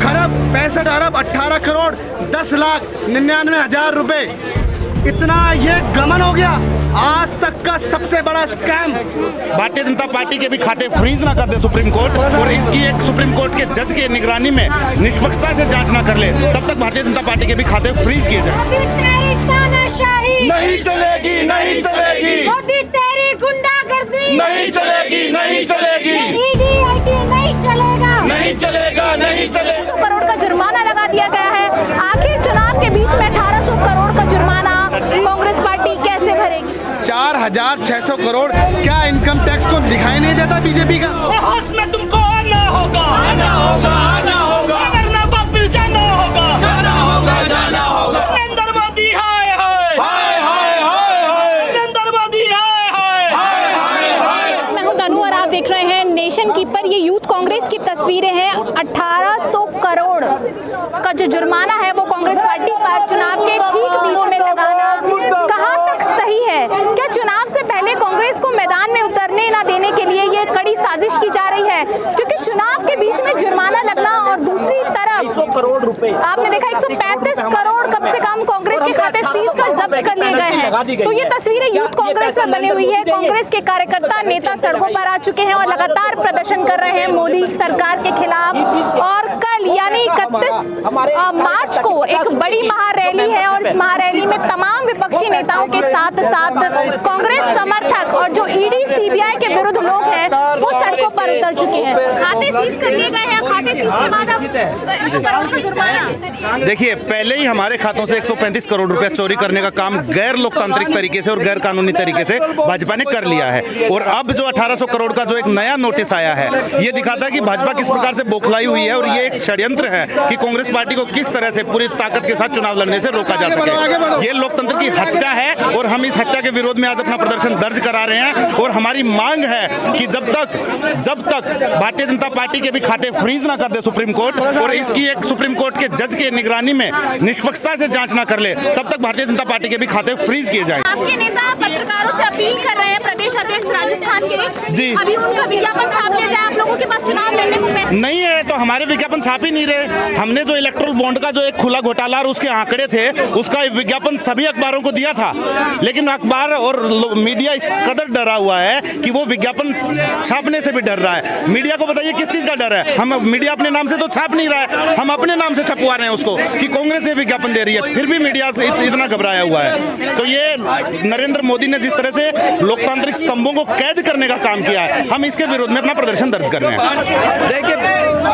खरब 65 अरब 18 करोड़ 10 लाख 99 हजार रुपए, इतना ये गमन हो गया। आज तक का सबसे बड़ा स्कैम। भारतीय जनता पार्टी के भी खाते फ्रीज ना कर दे सुप्रीम कोर्ट, और इसकी एक सुप्रीम कोर्ट के जज के निगरानी में निष्पक्षता से जांच ना कर ले, तब तक भारतीय जनता पार्टी के भी खाते फ्रीज किए जाए। नहीं चलेगी, नहीं चलेगी, मोदी तेरी गुंडागर्दी नहीं चलेगी, नहीं चलेगी, ईडी नहीं चलेगा, नहीं चलेगा, नहीं चलेगा। 100 करोड़ का जुर्माना लगा दिया गया है। आखिर चुनाव के बीच में 1800 करोड़ का जुर्माना कांग्रेस पार्टी कैसे भरेगी? 4600 करोड़ क्या इनकम टैक्स को दिखाई नहीं देता बीजेपी का? होश में तुमको आना होगा, आना होगा, आना होगा, वरना वापस जाना होगा, जाना होगा, जाना होगा। नरेंद्र मोदी हाय हाय हाय हाय हाय हाय, नरेंद्र मोदी हाय हाय हाय हाय हाय। मैं हूं तनु और आप देख रहे हैं नेशन कीपर। ये यूथ कांग्रेस की तस्वीरें हैं। 1800 करोड़ का जो जुर्माना है वो कांग्रेस पार्टी पर चुनाव के ठीक बीच में लगाना कहां तक सही है? क्या चुनाव से पहले कांग्रेस को मैदान में उतरने ना देने के लिए ये कड़ी साजिश की जा रही है? क्योंकि चुनाव के बीच में जुर्माना लगना और दूसरी तरफ 100 करोड़ रुपए आपने देखा 135 करोड़ कम से कम कांग्रेस के खाते सीज कर जब्त कर लिए गए हैं। तो ये तस्वीरें यूथ कांग्रेस में बनी हुई है। कांग्रेस के कार्यकर्ता नेता सड़कों पर आ चुके हैं और लगातार प्रदर्शन कर रहे हैं मोदी सरकार के खिलाफ। और कल यानी 31 मार्च को एक बड़ी महारैली है और इस महारैली में तमाम विपक्षी नेताओं के साथ साथ कांग्रेस समर्थक और जो ईडी सीबीआई के विरुद्ध लोग हैं वो सड़कों पर उतर चुके हैं। खाते सीज कर लिए गए हैं। खाते सीज के बाद अब 100 करोड़ का जुर्माना। देखिए, पहले ही हमारे खातों से 135 करोड़ रुपए चोरी करने का काम गैर लोकतांत्रिक तरीके से और गैर कानूनी तरीके से भाजपा ने कर लिया है। और अब जो 1800 करोड़ का जो एक नया नोटिस आया है, ये दिखाता है कि भाजपा किस प्रकार से बौखलाई हुई है और ये एक षड्यंत्र है कि कांग्रेस पार्टी को किस तरह से पूरी ताकत के साथ चुनाव लड़ने से रोका जा सके। ये लोकतंत्र की हत्या है और हम इस हत्या के विरोध में आज अपना प्रदर्शन दर्ज करा रहे हैं। और हमारी मांग है कि जब तक भारतीय जनता पार्टी के भी खाते फ्रीज ना कर दे सुप्रीम कोर्ट, और इसकी एक सुप्रीम कोर्ट के जज के निगरानी में निष्पक्षता से जांच ना कर ले, तब तक भारतीय जनता पार्टी के भी खाते फ्रीज किए जाए। आपके नेता पत्रकारों से अपील कर रहे हैं, प्रदेश अध्यक्ष राजस्थान के जी। अभी उनका विज्ञापन छाप लिया जाए। आप लोगों के पास चुनाव लड़ने को पैसे नहीं है तो हमारे विज्ञापन छाप ही नहीं रहे। हमने जो इलेक्ट्रल बॉन्ड का जो एक खुला घोटाला और उसके आंकड़े थे, उसका विज्ञापन सभी अखबारों को दिया था, लेकिन अखबार और मीडिया इस कदर डरा हुआ है कि वो विज्ञापन छापने से भी डर रहा है। मीडिया को बताइए किस चीज का डर है? हम मीडिया अपने नाम से तो छाप नहीं रहा है, हम अपने नाम से छपवा रहे हैं उसको कि कांग्रेस ये विज्ञापन दे रही है, फिर भी मीडिया से इतना घबराया हुआ है। तो ये नरेंद्र मोदी ने जिस तरह से लोकतांत्रिक स्तंभों को कैद करने का काम किया है, हम इसके विरोध में अपना प्रदर्शन दर्ज कर रहे हैं। देखिए,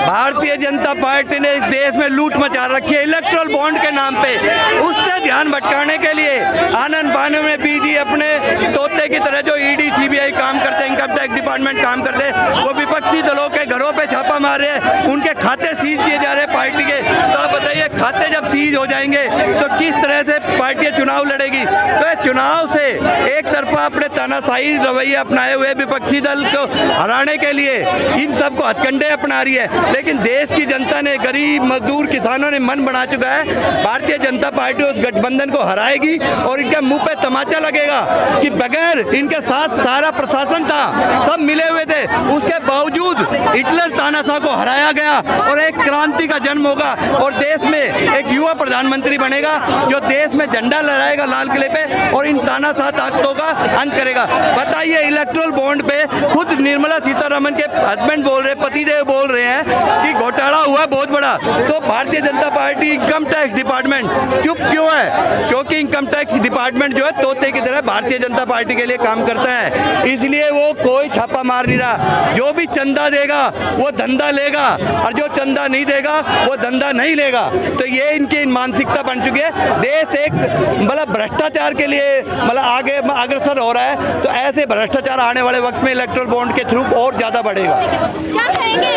भारतीय जनता पार्टी ने इस देश में लूट मचा रखी है इलेक्ट्रल बॉन्ड के नाम पे। उससे ध्यान भटकाने के लिए आनंद पाने में बीजी अपने तोते की तरह जो ईडी सीबीआई काम करते, इनकम टैक्स डिपार्टमेंट काम करते, वो विपक्षी दलों के घरों पे छापा मार रहे हैं, उनके खाते सीज किए जा रहे हैं पार्टी के। तो आप बताइए, खाते जब सीज हो जाएंगे तो किस तरह से पार्टी चुनाव लड़ेगी? तो चुनाव से एक तरफा अपने तानाशाही रवैया अपनाए हुए विपक्षी दल को हराने के लिए इन सबको हथकंडे अपना रही है, लेकिन देश की जनता ने, गरीब मजदूर किसानों ने मन बना चुका है भारतीय जनता पार्टी उस गठबंधन को हराएगी और इनके मुंह पे तमाचा लगेगा कि बगैर इनके साथ सारा प्रशासन था, सब मिले हुए थे, उसके बावजूद हिटलर तानाशाह को हराया गया और एक क्रांति का जन्म होगा और देश में एक युवा प्रधानमंत्री बनेगा जो देश में झंडा लहराएगा लाल किले पे और इन तानाशाह ताकतों का अंत करेगा। बताइए, इलेक्ट्रल बॉन्ड पे खुद निर्मला सीतारमण के हस्बैंड बोल रहे, पतिदेव बोल रहे हैं कि घोटाला हुआ बहुत बड़ा। तो Bharatiya Janata party income tax department चुप क्यों है? क्योंकि इनकम टैक्स डिपार्टमेंट जो है तोते की तरह भारतीय जनता पार्टी के लिए काम करता है, इसलिए वो कोई छापा मार नहीं रहा। जो भी चंदा देगा वो धंधा लेगा और जो चंदा नहीं देगा वो धंधा नहीं लेगा। तो ये इनकी मानसिकता बन चुकी है। देश एक मतलब भ्रष्टाचार के लिए मतलब आगे अग्रसर हो रहा है। तो ऐसे भ्रष्टाचार आने वाले वक्त में इलेक्ट्रल बॉन्ड के थ्रू और ज्यादा बढ़ेगा। क्या कहेंगे?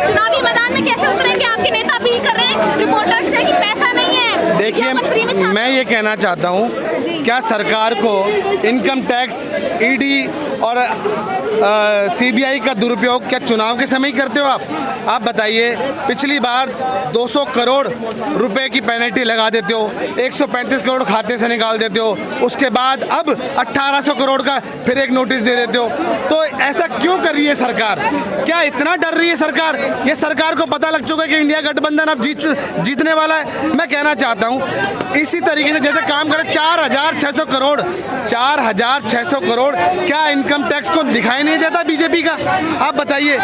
चुनावी मैदान में कैसे उतरेंगे? आपके नेता अपील कर रहे हैं रिपोर्टर्स से कि पैसा नहीं है। देखिए, मैं ये कहना चाहता हूँ, क्या सरकार को इनकम टैक्स, ईडी और सीबीआई का दुरुपयोग क्या चुनाव के समय ही करते हो आप बताइए। पिछली बार 200 करोड़ रुपए की पेनल्टी लगा देते हो, 135 करोड़ खाते से निकाल देते हो, उसके बाद अब 1800 करोड़ का फिर एक नोटिस दे देते हो। तो ऐसा क्यों कर रही है सरकार? क्या इतना डर रही है सरकार? ये सरकार को पता लग चुका है कि इंडिया गठबंधन अब जीतने वाला है। मैं कहना चाहता हूँ इसी तरीके से जैसे काम करे 4600 करोड़ 4600 करोड़ क्या इनकम टैक्स को दिखाई नहीं देता बीजेपी का? आप बताइए।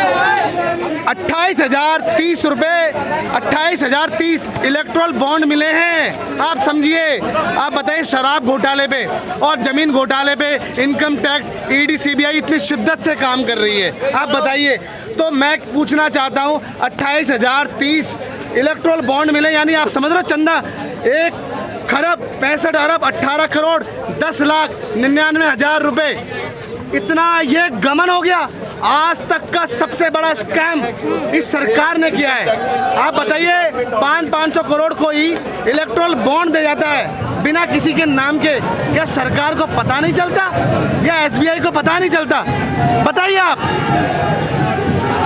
28,030 रुपए 28,030 इलेक्ट्रल बॉन्ड मिले हैं। आप समझिए, आप बताइए शराब घोटाले पे और जमीन घोटाले पे इनकम टैक्स ईडी सीबीआई इतनी शिद्दत से काम कर रही है। आप बताइए। तो मैं पूछना चाहता हूँ 28,030 इलेक्ट्रल बॉन्ड मिले, यानी आप समझ रहे हो चंदा 1 खरब 65 अरब 18 करोड़ 10 लाख 99,000 रुपए। इतना ये गमन हो गया। आज तक का सबसे बड़ा स्कैम इस सरकार ने किया है। आप बताइए 500 करोड़ को ही इलेक्ट्रल बॉन्ड दे जाता है बिना किसी के नाम के। क्या सरकार को पता नहीं चलता या एसबीआई को पता नहीं चलता? बताइए आप।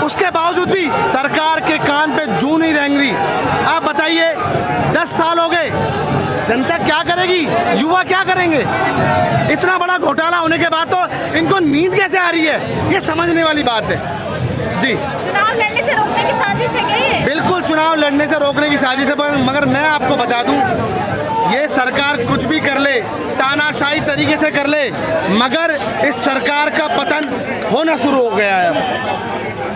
उसके बावजूद भी सरकार के कान पे जूं नहीं रेंग रही। आप बताइए 10 साल हो गए, जनता क्या करेगी? युवा क्या करेंगे? इतना बड़ा घोटाला होने के बाद तो इनको नींद कैसे आ रही है? ये समझने वाली बात है जी। चुनाव लड़ने से रोकने की साजिश है क्या ये? बिल्कुल चुनाव लड़ने से रोकने की साजिश है, मगर मैं आपको बता दूं ये सरकार कुछ भी कर ले, तानाशाही तरीके से कर ले, मगर इस सरकार का पतन होना शुरू हो गया है।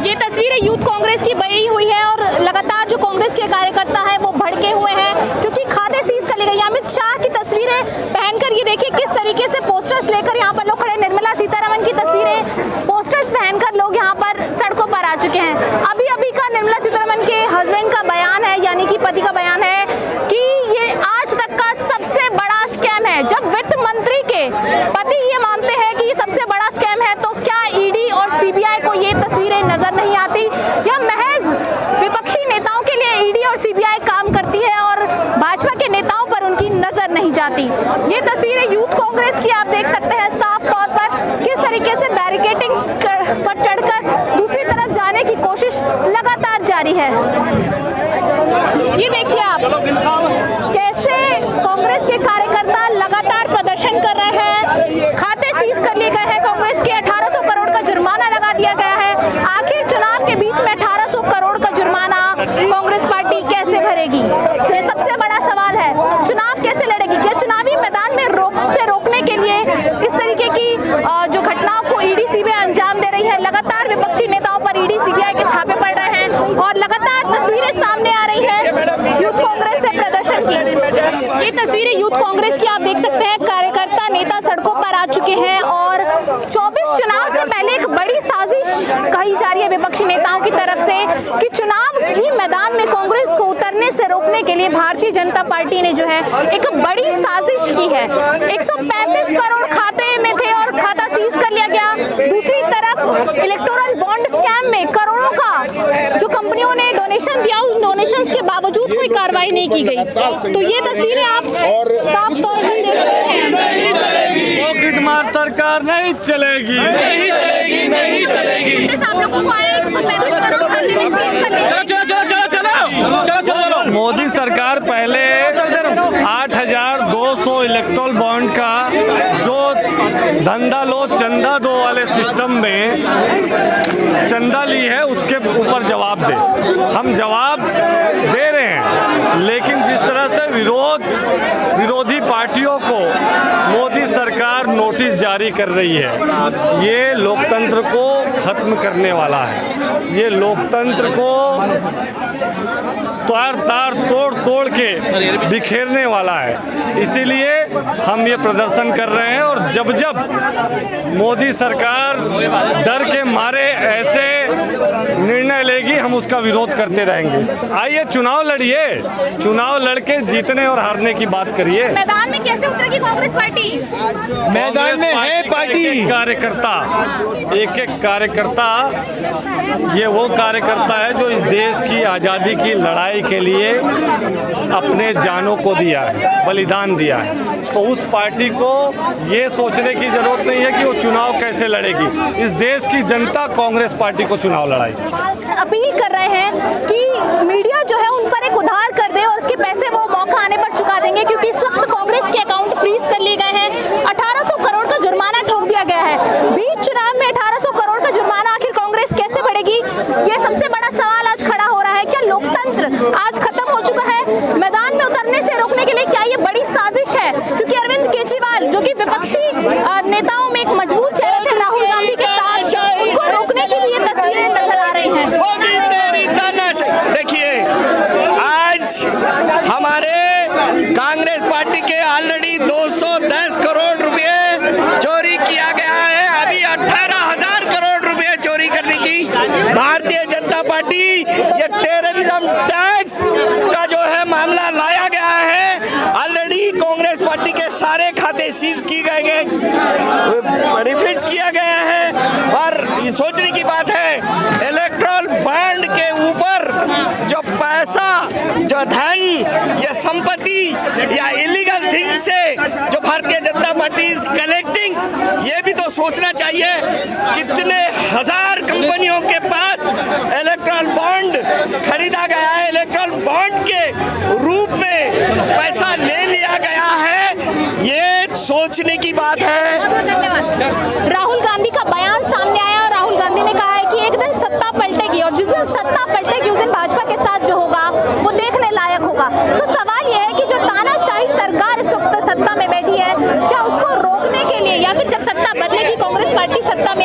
ये तस्वीरें यूथ कांग्रेस की बनी हुई है और लगातार जो कांग्रेस के कार्यकर्ता हैं वो भड़के हुए हैं क्योंकि खाते सीज कर लिए गए। अमित शाह की तस्वीरें पहनकर ये देखिए किस तरीके से पोस्टर्स लेकर यहाँ पर लोग खड़े। निर्मला सीतारमण की तस्वीरें पोस्टर्स पहनकर लोग यहाँ पर सड़कों पर आ चुके हैं। अभी अभी का निर्मला सीतारमण के हस्बैंड का बयान है, यानी कि पति का बयान है कि ये आज तक का सबसे बड़ा स्कैम है। जब वित्त मंत्री के पति ये मानते हैं कि ये सबसे बड़ा स्कैम है, तो क्या ईडी और सीबीआई को ये तस्वीरें नजर नहीं आती या महज विपक्षी नेताओं के लिए ईडी और सीबीआई काम करती है और भाजपा के नेताओं पर उनकी नजर नहीं जाती? ये तस्वीरें यूथ कांग्रेस की आप देख सकते हैं साफ तौर पर किस तरीके से बैरिकेडिंग पर चढ़कर दूसरी तरफ जाने की कोशिश लगातार जारी है। ये देखिए आप कैसे कांग्रेस के कार्यकर्ता लगातार प्रदर्शन कर रहे हैं। खाते सीज कर लिए गए हैं कांग्रेस के। 1800 करोड़ का जुर्माना लगा दिया गया है। आखिर चुनाव के बीच में 1800 करोड़ का जुर्माना कांग्रेस पार्टी कैसे भरेगी? ये सबसे बड़ा सवाल है। चुनाव कैसे लड़ेगी? क्या चुनावी मैदान में रोकने के लिए इस तरीके की जो घटनाओं को ईडी सीबीआई अंजाम दे रही है? लगातार विपक्षी नेताओं पर ईडी सीबीआई के छापे पड़ रहे हैं और लगातार तस्वीरें सामने आ रही है यूथ कांग्रेस से प्रदर्शन की। ये तस्वीरें यूथ कांग्रेस की आप देख सकते हैं। कार्यकर्ता नेता सड़कों पर आ चुके हैं और 24 चुनाव से पहले एक बड़ी साजिश कही जा रही है विपक्षी नेताओं की तरफ से कि चुनाव ही मैदान में कांग्रेस को उतरने से रोकने के लिए भारतीय जनता पार्टी ने जो है एक बड़ी साजिश की है। 135 करोड़ खाते में थे और खाता सीज कर लिया गया। दूसरी तरफ इलेक्टोरल बॉन्ड स्कैम में करोड़ों का जो कंपनियों ने डोनेशन दिया, उस डोनेशंस के बावजूद कोई कार्रवाई नहीं की गई। तो ये तस्वीरें आप साफ तौर पर देख सकते हैं। पॉकेट मार सरकार नहीं चलेगी, नहीं चलेगी, नहीं चलेगी। आप लोगों को आया 135 करोड़ खाते में सीज कर लिया। चलो। मोदी सरकार पहले 8,200 इलेक्ट्रल बॉन्ड का जो धंधा लो चंदा दो वाले सिस्टम में चंदा ली है, उसके ऊपर जवाब दे। हम जवाब दे रहे हैं, लेकिन जिस तरह से विरोधी पार्टियों को मोदी सरकार नोटिस जारी कर रही है, ये लोकतंत्र को खत्म करने वाला है। ये लोकतंत्र को तार तोड़ के बिखेरने वाला है। इसीलिए हम ये प्रदर्शन कर रहे हैं और जब मोदी सरकार डर के मारे ऐसे निर्णय लेगी हम उसका विरोध करते रहेंगे। आइए चुनाव लड़िए, चुनाव लड़के जीतने और हारने की बात करिए। मैदान में कैसे उतरेगी कांग्रेस पार्टी? मैदान में है पार्टी, एक एक कार्यकर्ता ये वो कार्यकर्ता है जो इस देश की आज़ादी की लड़ाई के लिए अपने जानों को दिया है, बलिदान दिया है। तो उस पार्टी को ये सोचने की जरूरत नहीं है कि वो चुनाव कैसे लड़ेगी। इस देश की जनता कांग्रेस पार्टी को चुनाव लड़ाएगी। अपील कर रहे हैं कि मीडिया जो है उन पर एक उधार कर दे और उसके पैसे वो मौका आने पर चुका देंगे, क्योंकि इस वक्त कांग्रेस के अकाउंट फ्रीज कर लिए गए हैं। 1800 करोड़ का जुर्माना ठोक दिया गया है। बीच चुनाव में 1800 करोड़ का जुर्माना आखिर कांग्रेस कैसे बढ़ेगी, ये सबसे बड़ा सवाल आज खड़ा हो रहा है। क्या लोकतंत्र आज खत्म हो चुका है? मैदान में उतरने से रोकने के लिए क्या ये बड़ी साजिश है? क्योंकि अरविंद केजरीवाल जो कि विपक्षी नेताओं में एक मजबूत चेहरा थे राहुल गांधी के साथ, उनको रोकने की भी ये तस्वीरें नजर आ रही हैं। देखिए, आज हमारे कांग्रेस पार्टी के ऑलरेडी 210 करोड़ रुपए चोरी किया गया है। अभी 18,000 करोड़ रुपए चोरी करने की भारतीय जनता पार्टी ये टेररिज्म टैक्स का जो है मामला लाया गया है। ऑलरेडी कांग्रेस पार्टी के सारे खाते सीज की गए, रिफ्रीज किया गया है। और ये सोचने की बात है, इलेक्ट्रल बॉन्ड के ऊपर जो पैसा, जो धन या संपत्ति या इलीगल थिंग से जो Bharatiya Janata party is collecting, ये भी तो सोचना चाहिए। कितने हजार कंपनियों के पास इलेक्ट्रल बॉन्ड खरीदा गया है, इलेक्ट्रल बॉन्ड के रूप में पैसा ले लिया गया है, ये सोचने की बात है। धन्यवाद। राहुल गांधी का बयान सामने आया और राहुल गांधी ने कहा है कि एक दिन सत्ता पलटेगी और जिस दिन सत्ता पलटेगी उस दिन भाजपा के साथ जो होगा वो देखने लायक होगा। तो सवाल यह है कि जो तानाशाही सरकार इस वक्त सत्ता में बैठी है, क्या उसको रोकने के लिए या फिर जब सत्ता बदलेगी कांग्रेस पार्टी सत्ता में